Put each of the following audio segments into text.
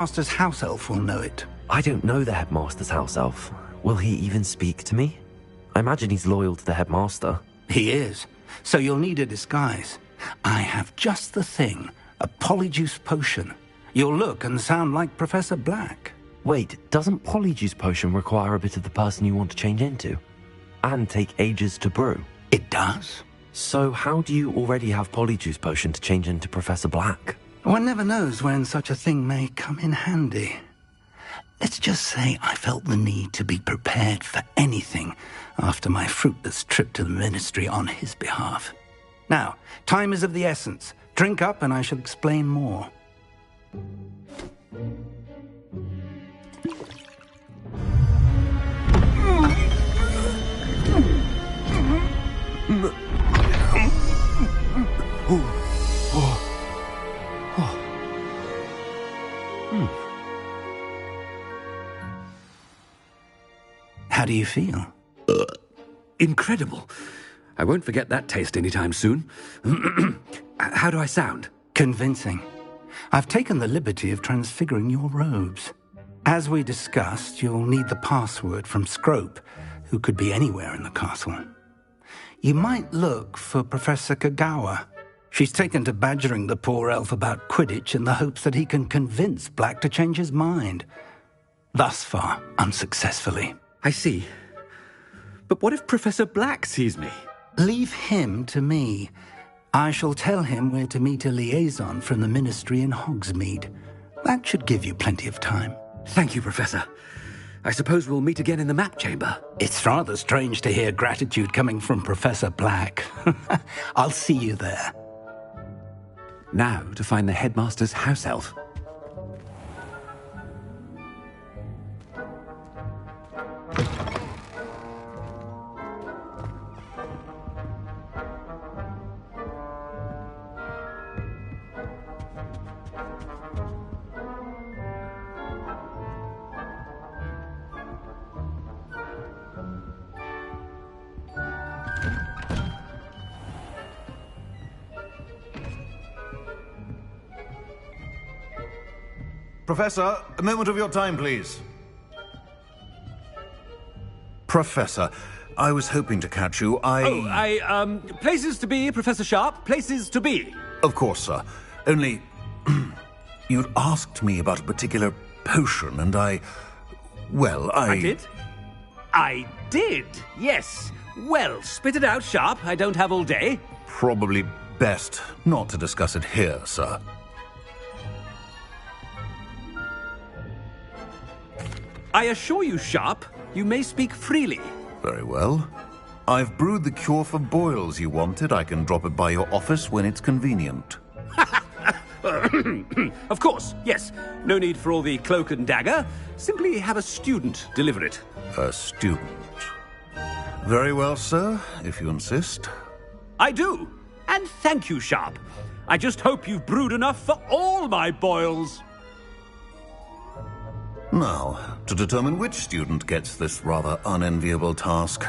Master's house elf will know it. I don't know the headmaster's house elf. Will he even speak to me? I imagine he's loyal to the headmaster. He is. So you'll need a disguise. I have just the thing. A polyjuice potion. You'll look and sound like Professor Black. Wait, doesn't polyjuice potion require a bit of the person you want to change into? And take ages to brew? It does. So how do you already have polyjuice potion to change into Professor Black? One never knows when such a thing may come in handy. Let's just say I felt the need to be prepared for anything after my fruitless trip to the Ministry on his behalf. Now, time is of the essence. Drink up and I shall explain more. How do you feel? Incredible. I won't forget that taste anytime soon. How do I sound? Convincing. I've taken the liberty of transfiguring your robes. As we discussed, you'll need the password from Scrope, who could be anywhere in the castle. You might look for Professor Kagawa. She's taken to badgering the poor elf about Quidditch in the hopes that he can convince Black to change his mind. Thus far, unsuccessfully. I see. But what if Professor Black sees me? Leave him to me. I shall tell him where to meet a liaison from the Ministry in Hogsmeade. That should give you plenty of time. Thank you, Professor. I suppose we'll meet again in the map chamber. It's rather strange to hear gratitude coming from Professor Black. I'll see you there. Now to find the headmaster's house elf. Professor, a moment of your time, please. Professor, I was hoping to catch you. Places to be, Professor Sharp. Places to be. Of course, sir. Only, you'd asked me about a particular potion, and I did? I did, yes. Well, spit it out, Sharp. I don't have all day. Probably best not to discuss it here, sir. I assure you, Sharp, you may speak freely. Very well. I've brewed the cure for boils you wanted. I can drop it by your office when it's convenient. Of course, yes. No need for all the cloak and dagger. Simply have a student deliver it. A student. Very well, sir, if you insist. I do. And thank you, Sharp. I just hope you've brewed enough for all my boils. Now, to determine which student gets this rather unenviable task.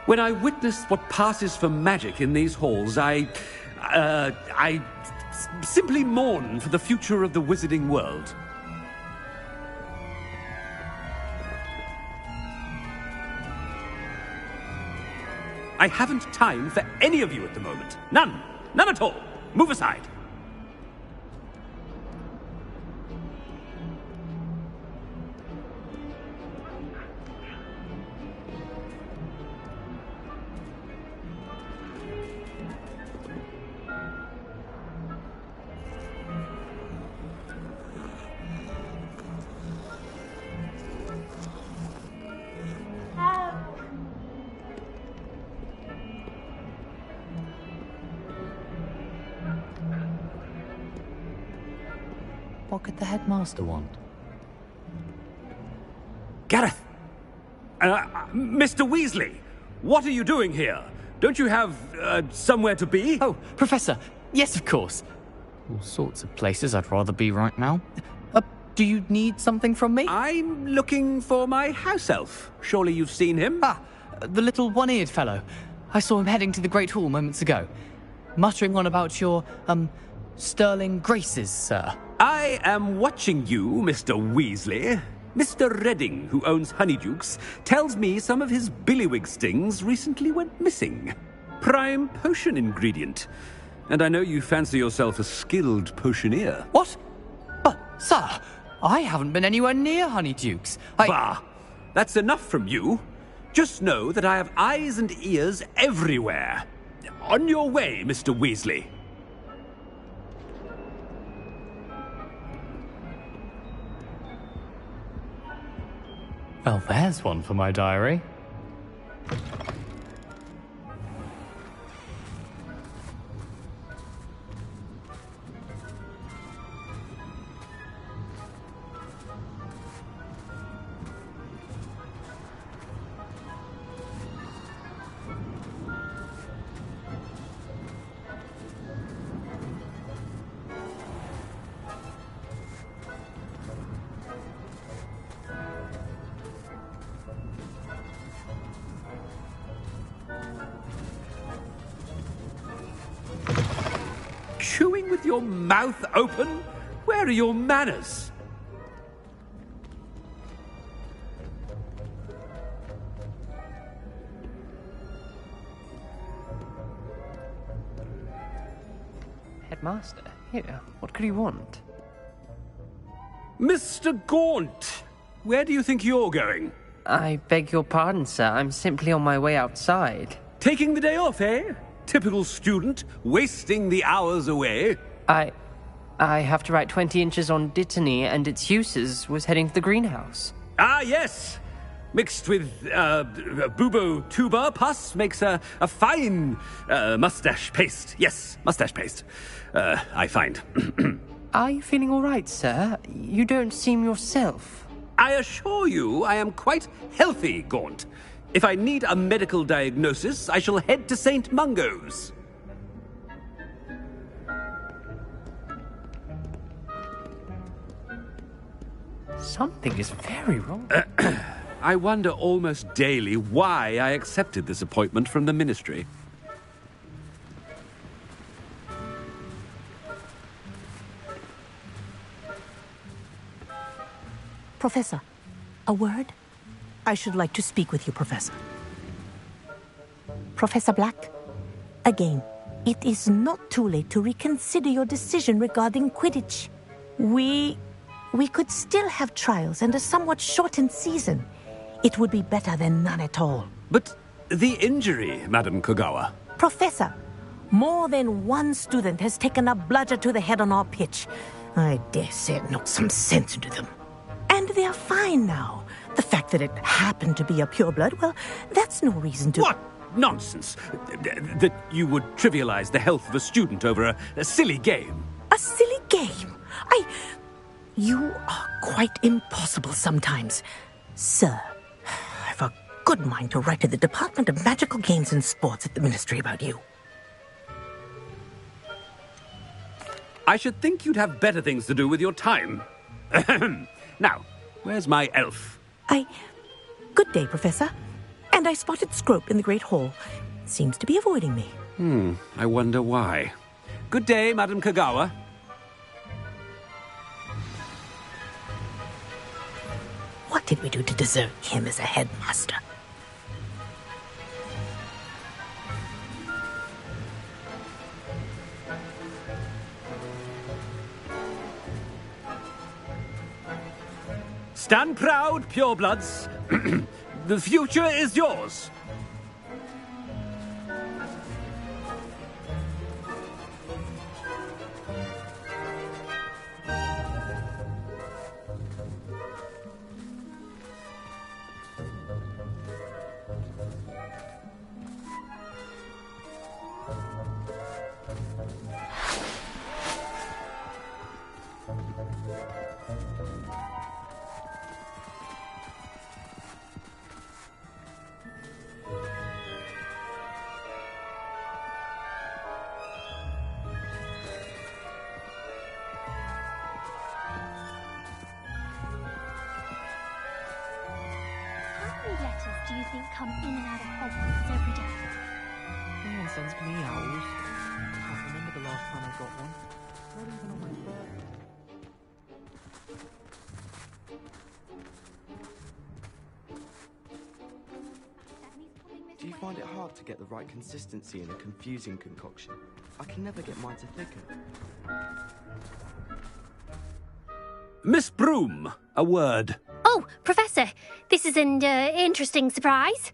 When I witness what passes for magic in these halls, I simply mourn for the future of the wizarding world. I haven't time for any of you at the moment. None. None at all. Move aside. What could the headmaster want? Gareth! Mr. Weasley, what are you doing here? Don't you have, somewhere to be? Oh, Professor, yes, of course. All sorts of places I'd rather be right now. Do you need something from me? I'm looking for my house elf. Surely you've seen him? the little one-eared fellow. I saw him heading to the Great Hall moments ago, muttering on about your, sterling graces, sir. I am watching you, Mr. Weasley. Mr. Redding, who owns Honeydukes, tells me some of his billywig stings recently went missing. Prime potion ingredient. And I know you fancy yourself a skilled potioneer. What? But, sir, I haven't been anywhere near Honeydukes. Bah! That's enough from you. Just know that I have eyes and ears everywhere. On your way, Mr. Weasley. Well, there's one for my diary. Chewing with your mouth open? Where are your manners? Headmaster, here, what could he want? Mr. Gaunt, where do you think you're going? I beg your pardon, sir. I'm simply on my way outside. Taking the day off, eh? Typical student, wasting the hours away. I have to write 20 inches on Dittany and its uses. Was heading to the greenhouse. Ah, yes. Mixed with bubo tuber pus makes a fine mustache paste. Yes, mustache paste. I find. Are you feeling all right, sir? You don't seem yourself. I assure you I am quite healthy, Gaunt. If I need a medical diagnosis, I shall head to St. Mungo's. Something is very wrong. I wonder almost daily why I accepted this appointment from the Ministry. Professor, a word? I should like to speak with you, Professor. Professor Black, again, it is not too late to reconsider your decision regarding Quidditch. We could still have trials and a somewhat shortened season. It would be better than none at all. But the injury, Madam Kogawa. Professor, more than one student has taken a bludger to the head on our pitch. I dare say it knocked some sense into them. And they are fine now. The fact that it happened to be a pureblood, well, that's no reason to... What nonsense! That you would trivialize the health of a student over a silly game. A silly game? You are quite impossible sometimes. Sir, I've a good mind to write to the Department of Magical Games and Sports at the Ministry about you. I should think you'd have better things to do with your time. Now, where's my elf? Good day, Professor. And I spotted Scrope in the Great Hall. Seems to be avoiding me. I wonder why. Good day, Madam Kogawa. What did we do to deserve him as a headmaster? Stand proud, purebloods. The future is yours. you think come in and out of Hogwarts every day? No one sends me owls. Can't remember the last time I got one. Not even on my birthday. Do you find it hard to get the right consistency in a confusing concoction? I can never get mine to thicken. Miss Broom, a word. Oh, Professor, this is an interesting surprise.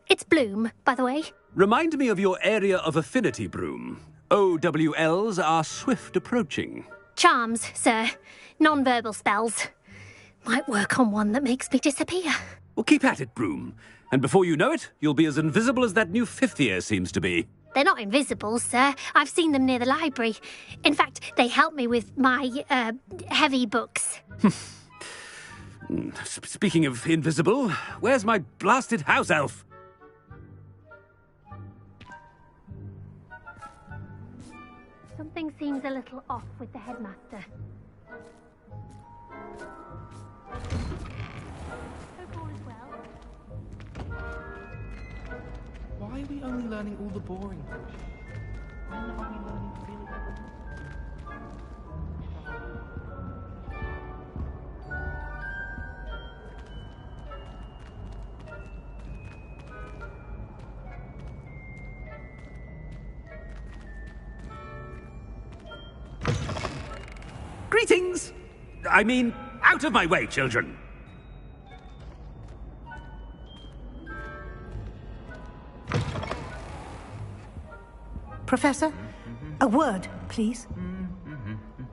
It's Bloom, by the way. Remind me of your area of affinity, Broom. OWLs are swift approaching. Charms, sir. Non-verbal spells. Might work on one that makes me disappear. Well, keep at it, Broom. And before you know it, you'll be as invisible as that new fifth year seems to be. They're not invisible, sir. I've seen them near the library. In fact, they help me with my, heavy books. Speaking of invisible, where's my blasted house elf? Something seems a little off with the headmaster. Hope all is well. Why are we only learning all the boring things? When are we learning really? Greetings! I mean, out of my way, children! Professor, a word, please.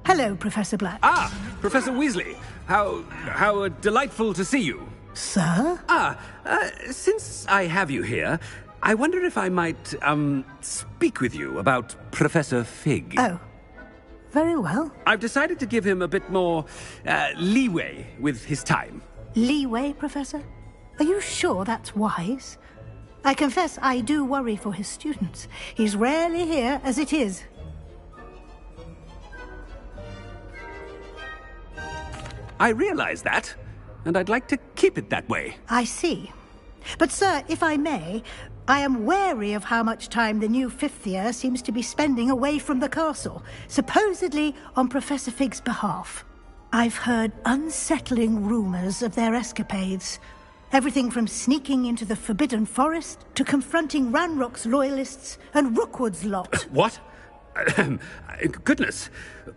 Hello, Professor Black. Ah, Professor Weasley. How delightful to see you. Sir? Since I have you here, I wonder if I might, speak with you about Professor Fig. Oh, very well. I've decided to give him a bit more, leeway with his time. Leeway, Professor? Are you sure that's wise? I confess I do worry for his students. He's rarely here as it is. I realize that, and I'd like to keep it that way. I see. But, sir, if I may, I am wary of how much time the new fifth year seems to be spending away from the castle, supposedly on Professor Fig's behalf. I've heard unsettling rumours of their escapades. Everything from sneaking into the Forbidden Forest to confronting Ranrock's loyalists and Rookwood's lot. What? Goodness.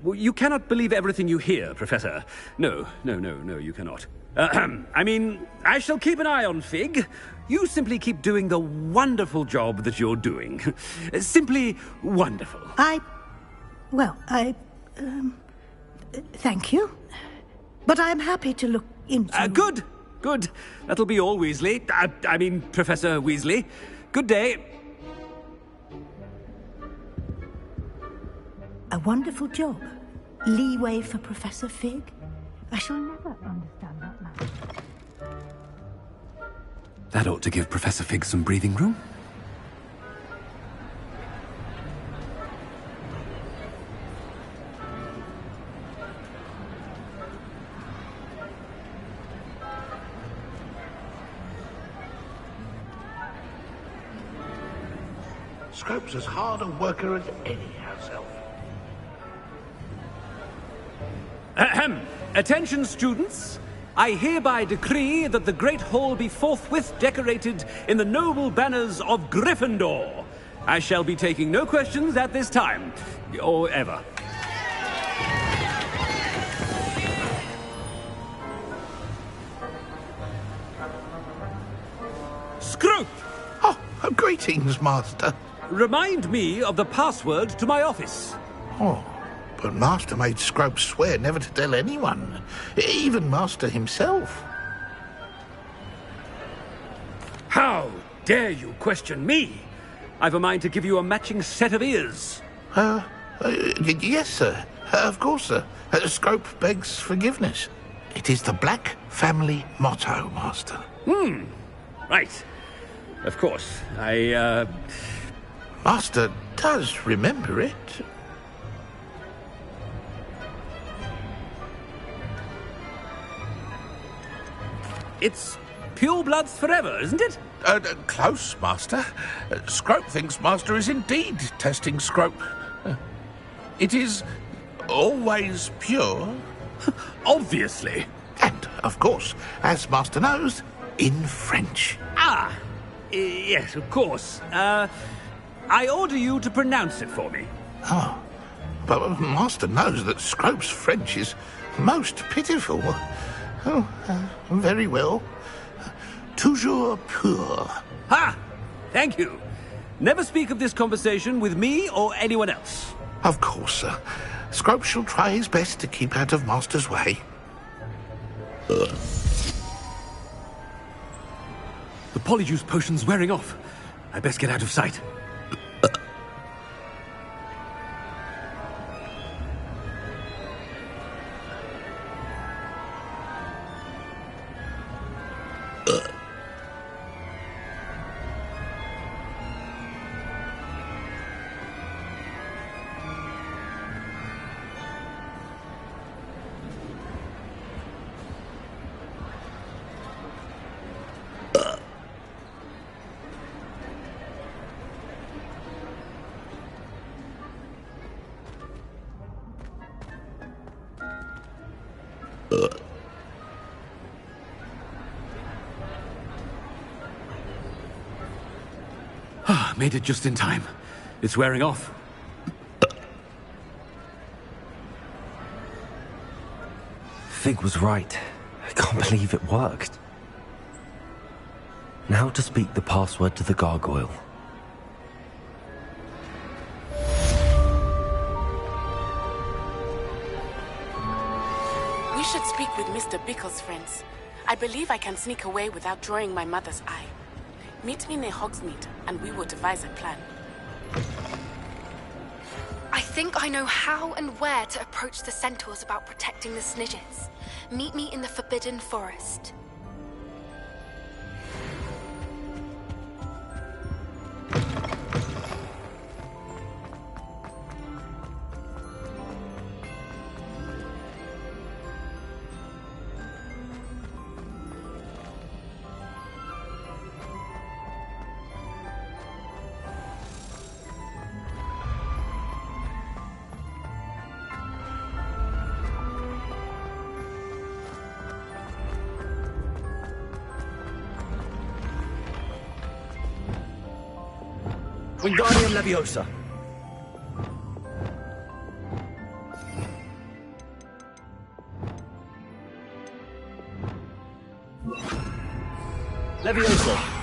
You cannot believe everything you hear, Professor. No, you cannot. I mean, I shall keep an eye on Fig. You simply keep doing the wonderful job that you're doing. Simply wonderful. Thank you. But I'm happy to look into... Good. That'll be all, Weasley. I mean, Professor Weasley. Good day. A wonderful job. Leeway for Professor Fig. I shall never understand that man. That ought to give Professor Fig some breathing room. Scrope's as hard a worker as any house elf. Ahem. Attention, students. I hereby decree that the Great Hall be forthwith decorated in the noble banners of Gryffindor. I shall be taking no questions at this time, or ever. Scrope! Oh, greetings, Master. Remind me of the password to my office. Oh, but Master made Scrope swear never to tell anyone, even Master himself. How dare you question me? I've a mind to give you a matching set of ears. Yes, sir. Of course, sir. Scrope begs forgiveness. It is the Black family motto, Master. Right. Of course. Master does remember it. It's pure bloods forever, isn't it? Close, Master. Scrope thinks Master is indeed testing Scrope. It is always pure. Obviously. And, of course, as Master knows, in French. Ah, yes, of course. I order you to pronounce it for me. Oh, but Master knows that Scrope's French is most pitiful. Oh, very well. Toujours pur. Ha! Thank you. Never speak of this conversation with me or anyone else. Of course, sir. Scrope shall try his best to keep out of Master's way. The polyjuice potion's wearing off. I best get out of sight. Made it just in time. It's wearing off. Fig was right. I can't believe it worked. Now to speak the password to the gargoyle. We should speak with Mr. Bickle's friends. I believe I can sneak away without drawing my mother's eye. Meet me near Hogsmeade, and we will devise a plan. I think I know how and where to approach the centaurs about protecting the Snidgets. Meet me in the Forbidden Forest. Wingardium Leviosa. Leviosa.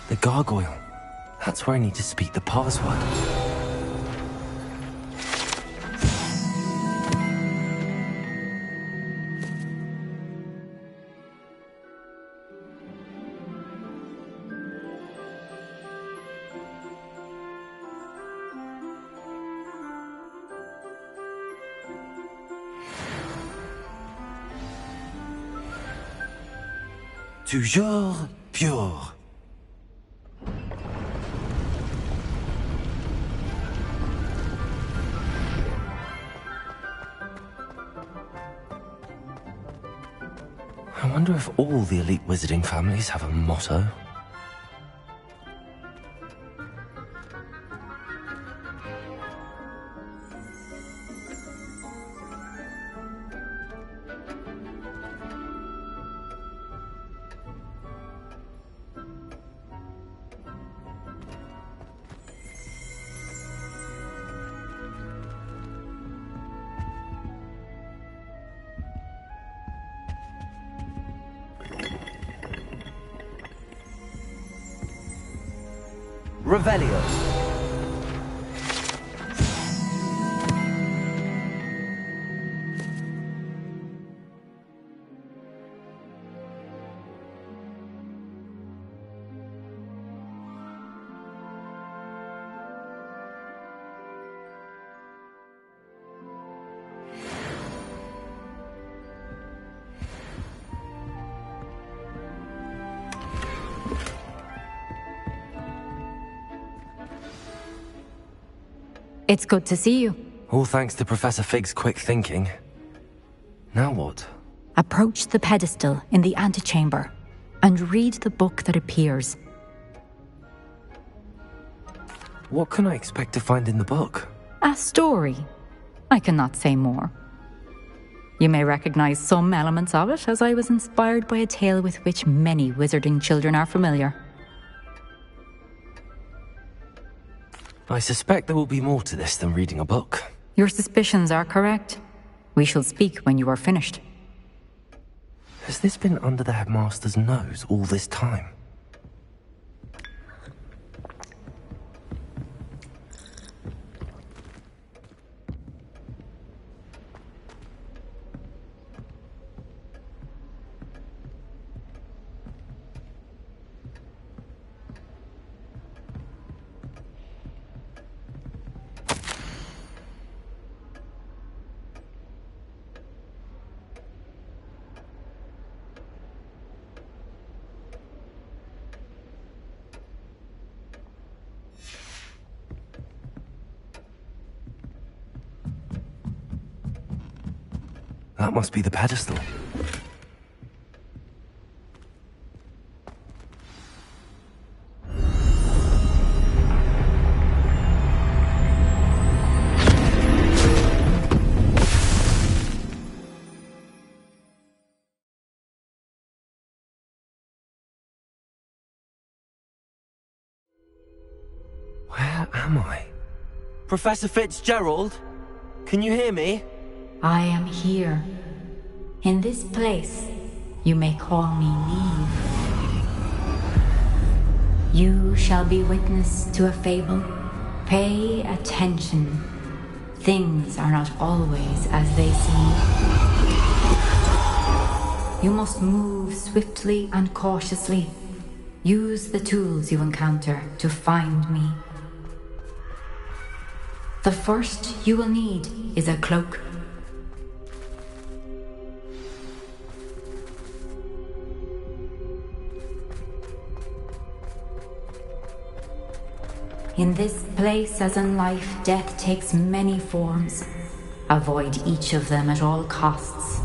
The gargoyle. That's where I need to speak the password. toujours pure. I wonder if all the elite wizarding families have a motto. Revelio. It's good to see you. All thanks to Professor Fig's quick thinking. Now what? Approach the pedestal in the antechamber and read the book that appears. What can I expect to find in the book? A story. I cannot say more. You may recognize some elements of it, as I was inspired by a tale with which many wizarding children are familiar. I suspect there will be more to this than reading a book. Your suspicions are correct. We shall speak when you are finished. Has this been under the headmaster's nose all this time? That must be the pedestal. Where am I? Professor Fitzgerald? Can you hear me? I am here. In this place, you may call me Neve. You shall be witness to a fable. Pay attention. Things are not always as they seem. You must move swiftly and cautiously. Use the tools you encounter to find me. The first you will need is a cloak. In this place, as in life, death takes many forms. Avoid each of them at all costs.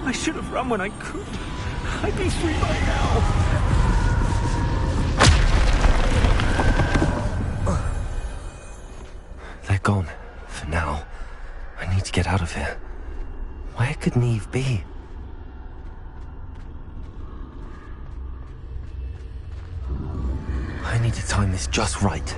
I should have run when I could. I'd be free by now. They're gone. For now. I to get out of here. Where could Neve be? I need to time this just right.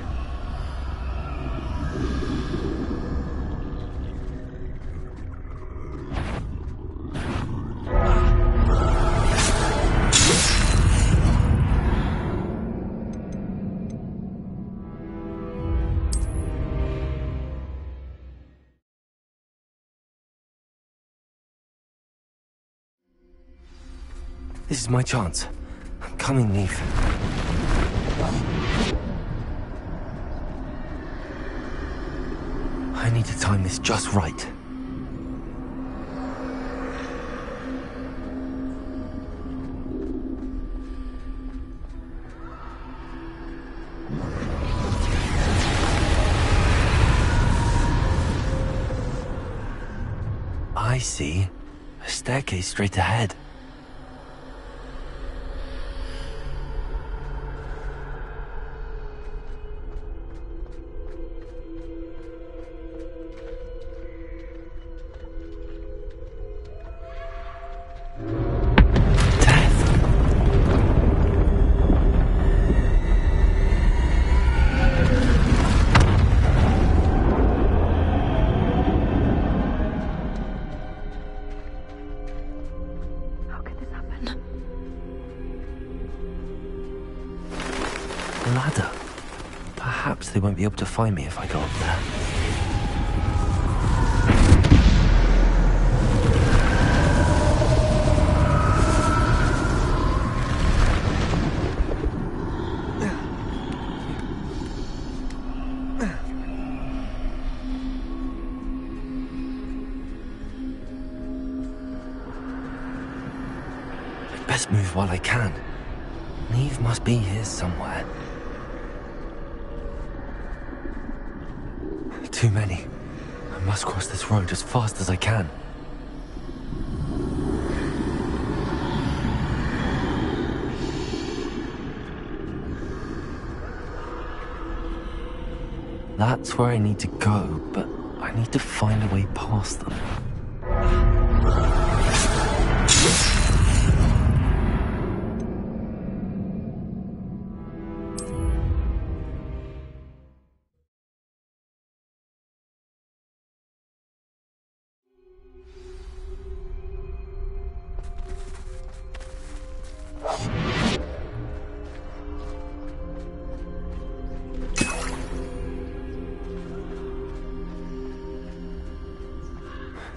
This is my chance. I'm coming, Neve. I need to time this just right. I see. A staircase straight ahead. Ladder. Perhaps they won't be able to find me if I go up there. I'd best move while I can. Neve must be here somewhere. Too many. I must cross this road as fast as I can. That's where I need to go, but I need to find a way past them.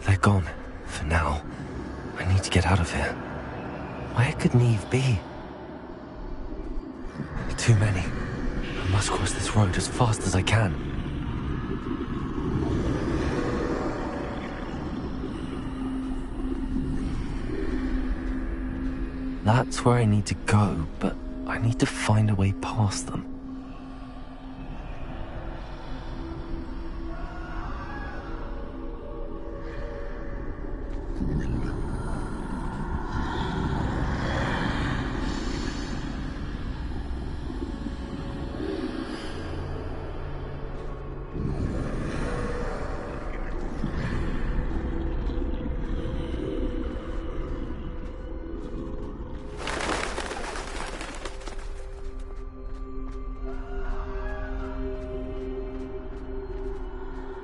They're gone, for now. I need to get out of here. Where could Neve be? Too many. I must cross this road as fast as I can. That's where I need to go, but I need to find a way past them.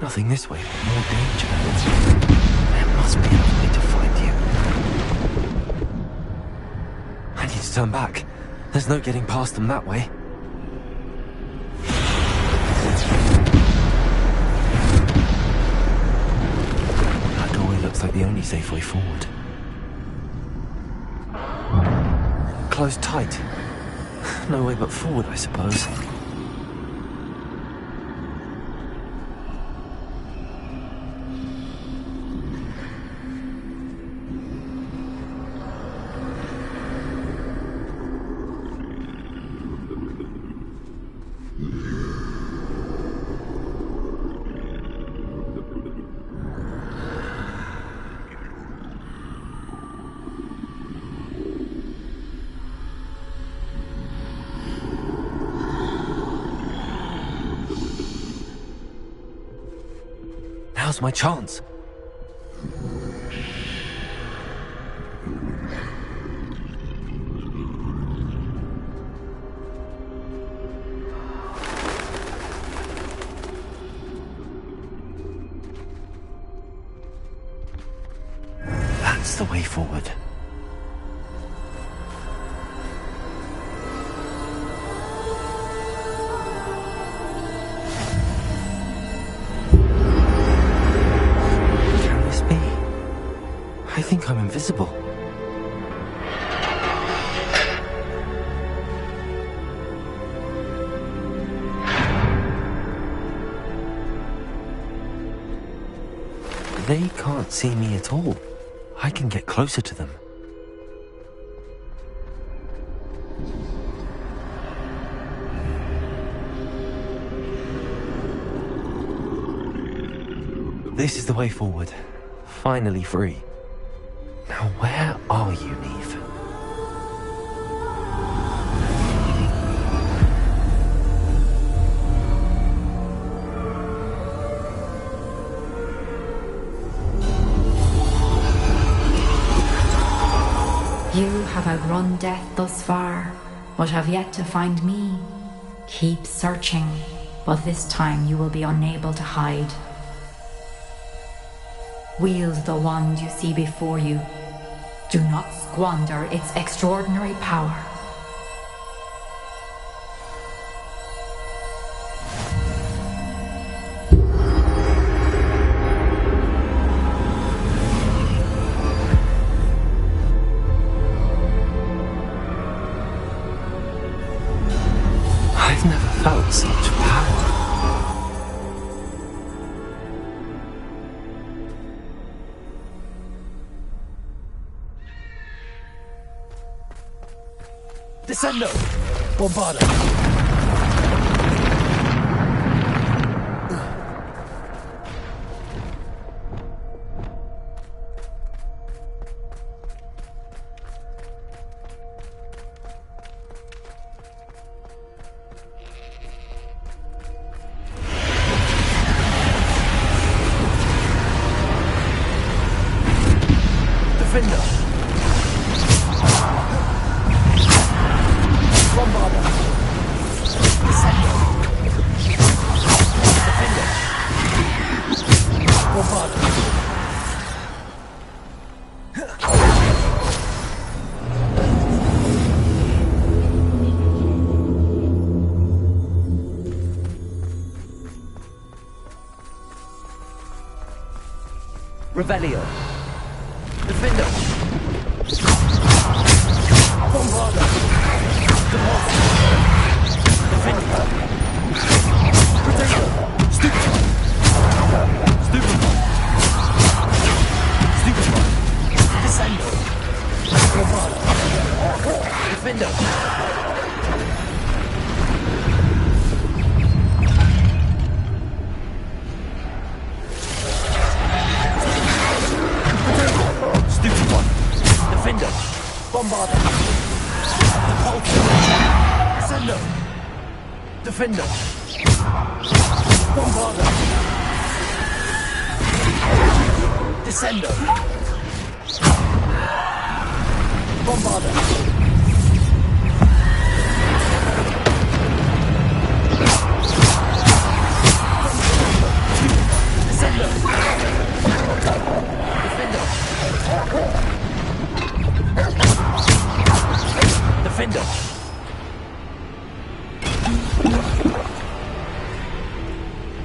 Nothing this way, but more danger. There must be another way to find you. I need to turn back. There's no getting past them that way. That doorway looks like the only safe way forward. Closed tight. No way but forward, I suppose. Now's my chance. That's the way forward. Can this be? I think I'm invisible. They can't see me at all. I can get closer to them. This is the way forward. Finally free. Now where are you, Neve? You have outrun death thus far, but have yet to find me. Keep searching, but this time you will be unable to hide. Wield the wand you see before you. Do not squander its extraordinary power. I've never felt such power. Descendo! Bombarda! Revelio. Defendo. Bombarda! Defendo. Protego. Stupefy. Stupefy. Stupefy. Descendo. Bombarda. Defendo. Bombarda! Descendo! Defendo. Bombarda! Descendo! Bombarda! Descendo! Defendo.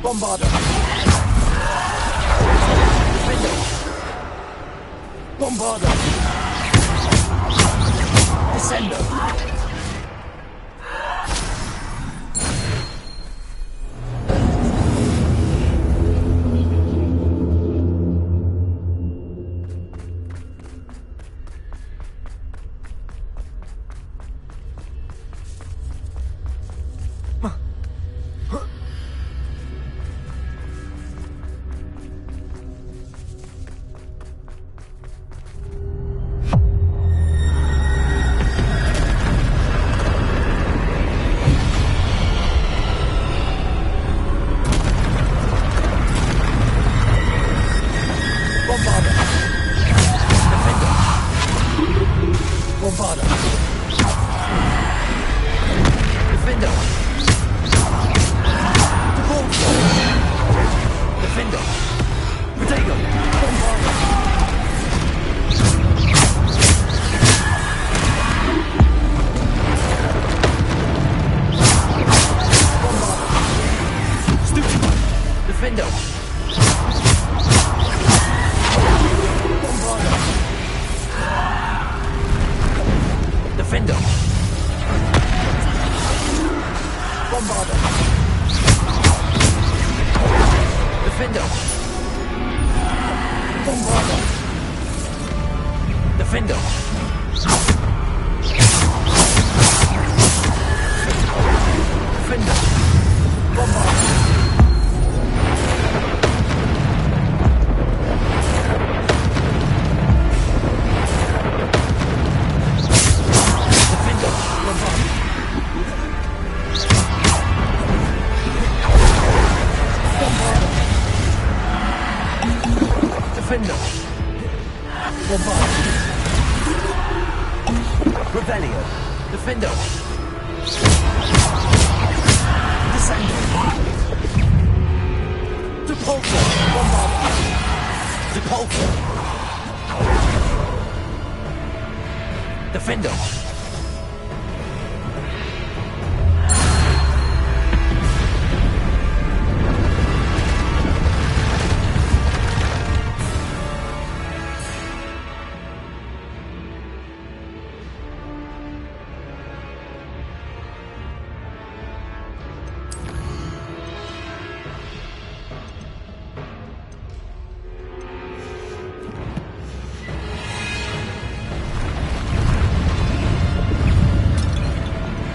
Bombarda! Defendo! Bombarda! Descendo! Defender! Defender! Bombard! Defender! Bombard! Defender! Bombard! Revelio! Defender! Descendo! Depulso! Bombard! Depulso! Defender!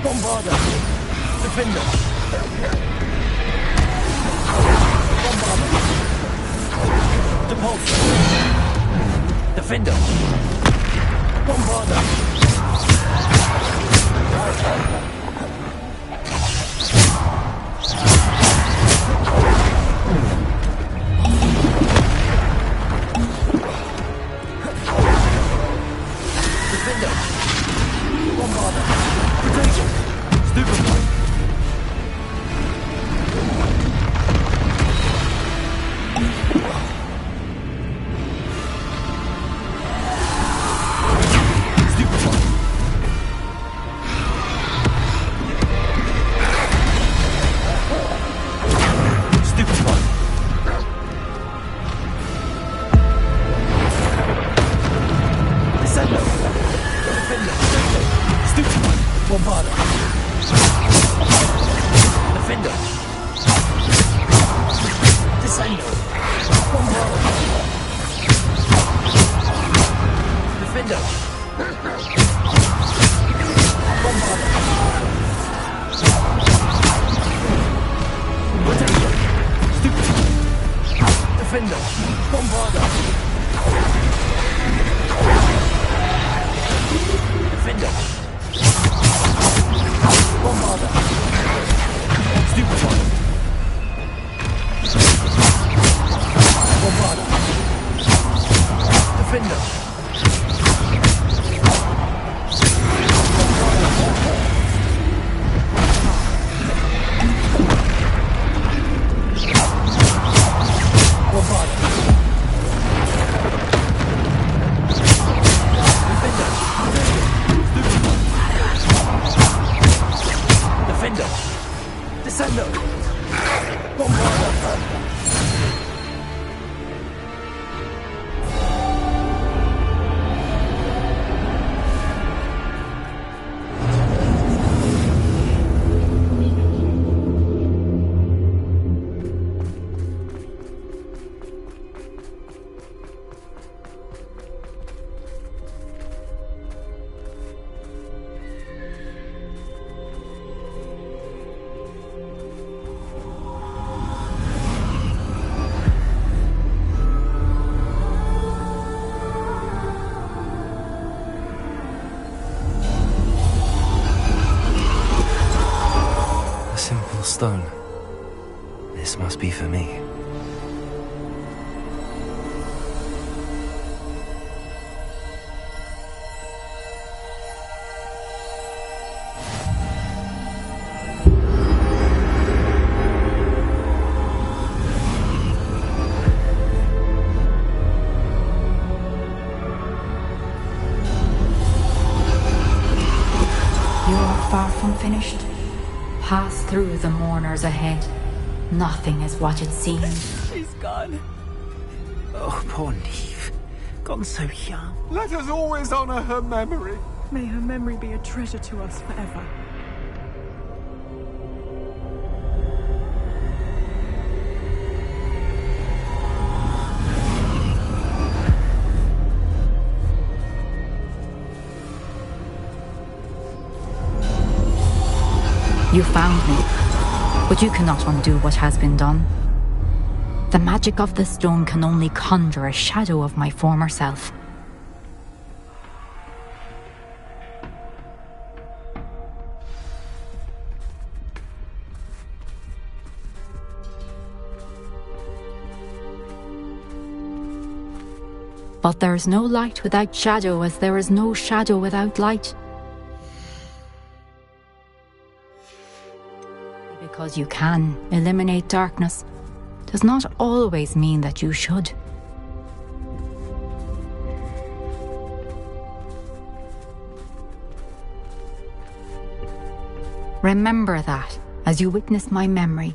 Bombarda! Defender! Bombarda! Depulso! Defender! Bombarda! Defender! Bombarda! Potato! Stupefy! Stupefy! Stupefy! Descendo! Defender! Stupefy! Bombarda! Defender! Descendo! Bombarda! Defender! Bombarda! Potato! Stupefy! Defender! Bombarda! Defender! Bombarda! Stupefy! Bombarda! Defender! Bombarda! Defender! Descendo! Bombarda! A simple stone. This must be for me. Far from finished. Pass through the mourners ahead. Nothing is what it seems. She's gone. Oh, poor Neve. Gone so young. Let us always honor her memory. May her memory be a treasure to us forever. You found me, but you cannot undo what has been done. The magic of the stone can only conjure a shadow of my former self. But there is no light without shadow, as there is no shadow without light. Because you can eliminate darkness does not always mean that you should. Remember that as you witness my memory.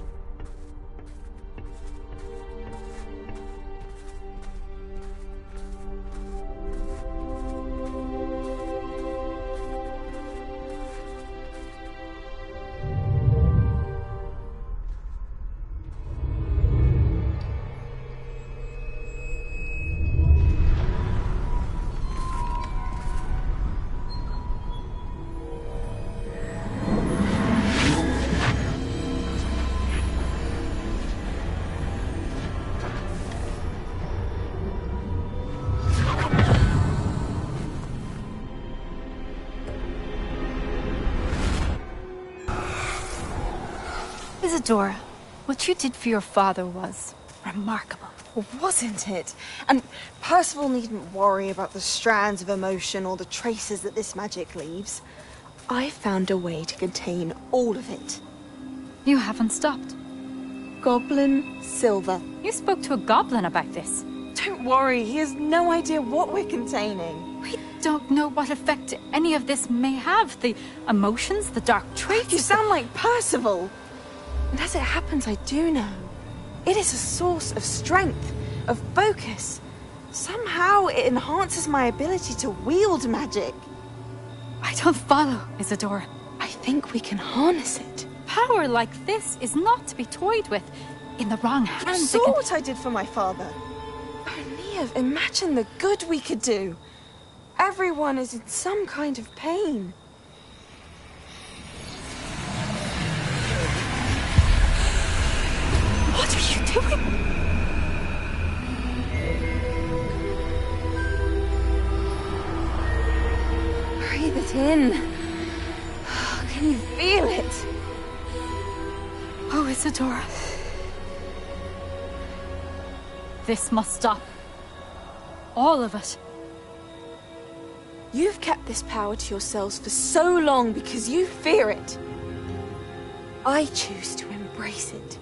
Isadora, what you did for your father was remarkable. Well, wasn't it? And Percival needn't worry about the strands of emotion or the traces that this magic leaves. I found a way to contain all of it. You haven't stopped. Goblin Silver. You spoke to a goblin about this. Don't worry, he has no idea what we're containing. We don't know what effect any of this may have. The emotions, the dark traits. You sound like Percival. And as it happens, I do know. It is a source of strength, of focus. Somehow it enhances my ability to wield magic. I don't follow, Isadora. I think we can harness it. Power like this is not to be toyed with. In the wrong hands, You saw what I did for my father. Oh, Neve, imagine the good we could do. Everyone is in some kind of pain. What are you doing? Breathe it in. Can you feel it? Oh, Isadora. This must stop. All of it. You've kept this power to yourselves for so long because you fear it. I choose to embrace it.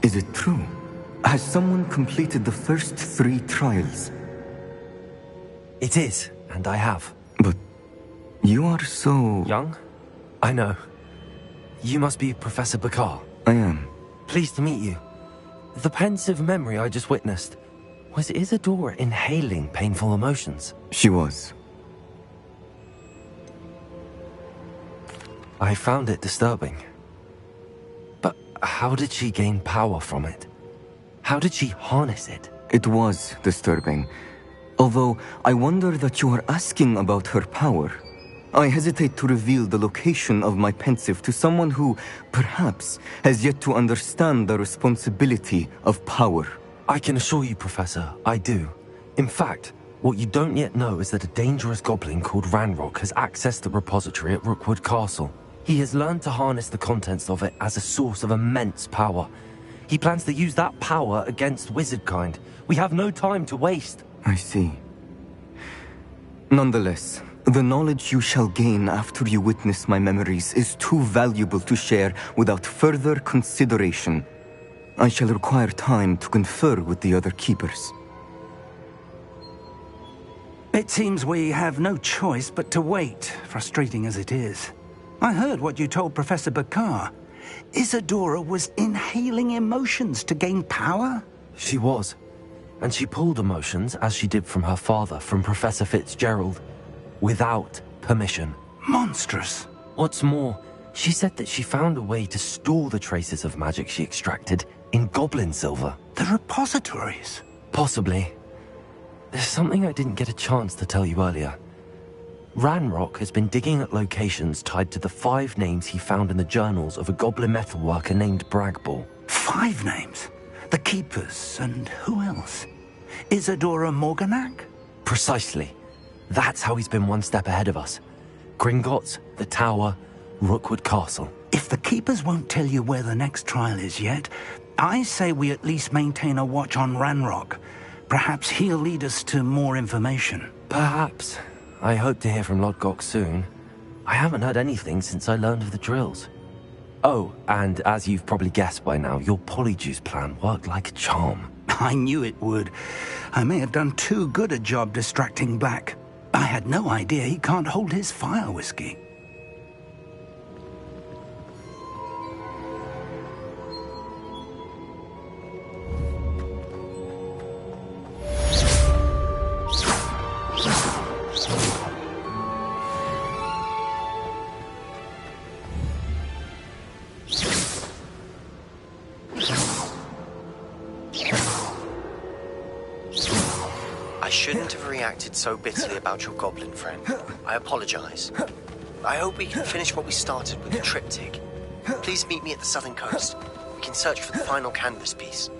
Is it true? Has someone completed the first 3 trials? It is, and I have. But you are so... Young? I know. You must be Professor Bakar. I am. Pleased to meet you. The pensive memory I just witnessed, was Isadora inhaling painful emotions? She was. I found it disturbing. But how did she gain power from it? How did she harness it? It was disturbing. Although I wonder that you are asking about her power. I hesitate to reveal the location of my pensive to someone who, perhaps, has yet to understand the responsibility of power. I can assure you, Professor, I do. In fact, what you don't yet know is that a dangerous goblin called Ranrock has accessed the repository at Rookwood Castle. He has learned to harness the contents of it as a source of immense power. He plans to use that power against wizardkind. We have no time to waste. I see. Nonetheless, the knowledge you shall gain after you witness my memories is too valuable to share without further consideration. I shall require time to confer with the other keepers. It seems we have no choice but to wait, frustrating as it is. I heard what you told Professor Bakar. Isadora was inhaling emotions to gain power? She was. And she pulled emotions, as she did from her father, from Professor Fitzgerald, without permission. Monstrous. What's more, she said that she found a way to store the traces of magic she extracted in goblin silver. The repositories? Possibly. There's something I didn't get a chance to tell you earlier. Ranrock has been digging at locations tied to the 5 names he found in the journals of a goblin metalworker named Bragball. 5 names? The Keepers, and who else? Isadora Morganac? Precisely. That's how he's been one step ahead of us. Gringotts, the Tower, Rookwood Castle. If the Keepers won't tell you where the next trial is yet, I say we at least maintain a watch on Ranrock. Perhaps he'll lead us to more information. Perhaps. I hope to hear from Lodgok soon. I haven't heard anything since I learned of the drills. Oh, and as you've probably guessed by now, your Polyjuice plan worked like a charm. I knew it would. I may have done too good a job distracting Black. I had no idea he can't hold his fire whiskey. I shouldn't have reacted so bitterly about your goblin friend. I apologize. I hope we can finish what we started with the triptych. Please meet me at the southern coast. We can search for the final canvas piece.